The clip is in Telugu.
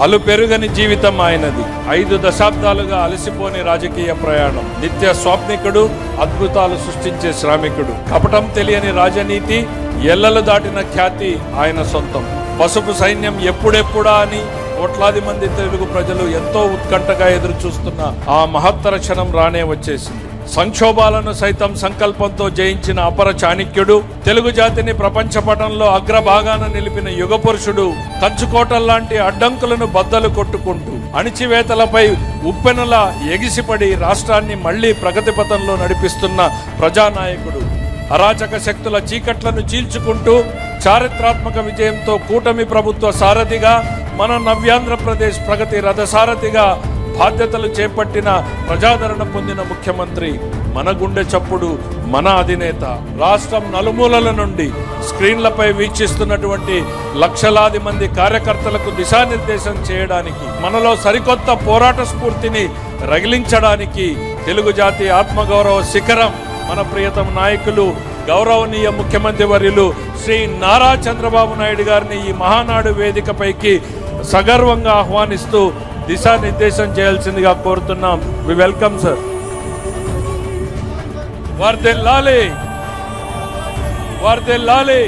అలు పెరుగని జీవితం ఆయనది. 5 దశాబ్దాలుగా అలసిపోని రాజకీయ ప్రయాణం. నిత్య స్వాప్నికుడు, అద్భుతాలు సృష్టించే శ్రామికుడు. కపటం తెలియని రాజనీతి, ఎల్లలు దాటిన ఖ్యాతి ఆయన సొంతం. పసుపు సైన్యం ఎప్పుడెప్పుడా అని కోట్లాది మంది తెలుగు ప్రజలు ఎంతో ఉత్కంఠగా ఎదురు చూస్తున్న ఆ మహత్తర క్షణం రానే వచ్చేసింది. సంక్షోభాలను సైతం సంకల్పంతో జయించిన అపర చాణక్యుడు, తెలుగు జాతిని ప్రపంచ పటంలో అగ్రభాగాన నిలిపిన యుగపురుషుడు, కంచుకోటల్లాంటి అడ్డంకులను బద్దలు కొట్టుకుంటూ అణిచివేతలపై ఉప్పెనలా ఎగిసిపడి రాష్ట్రాన్ని మళ్లీ ప్రగతి పథంలో నడిపిస్తున్న ప్రజానాయకుడు, అరాచక శక్తుల చీకట్లను చీల్చుకుంటూ చారిత్రాత్మక విజయంతో కూటమి ప్రభుత్వ సారథిగా, మన నవ్యాంధ్రప్రదేశ్ ప్రగతి రథసారథిగా బాధ్యతలు చేపట్టిన ప్రజాదరణ పొందిన ముఖ్యమంత్రి, మన గుండె చప్పుడు, మన అధినేత. రాష్ట్రం నలుమూలల నుండి స్క్రీన్లపై వీక్షిస్తున్నటువంటి లక్షలాది మంది కార్యకర్తలకు దిశానిర్దేశం చేయడానికి, మనలో సరికొత్త పోరాట స్ఫూర్తిని రగిలించడానికి, తెలుగు జాతి ఆత్మగౌరవ శిఖరం మన ప్రియతమ నాయకులు గౌరవనీయ ముఖ్యమంత్రి వర్యులు శ్రీ నారా చంద్రబాబు నాయుడు గారిని ఈ మహానాడు వేదికపైకి సగర్వంగా ఆహ్వానిస్తూ దిశానిర్దేశం చేయాల్సిందిగా కోరుతున్నాం. We welcome sir. వర్ధిల్లాలి, వర్ధిల్లాలి.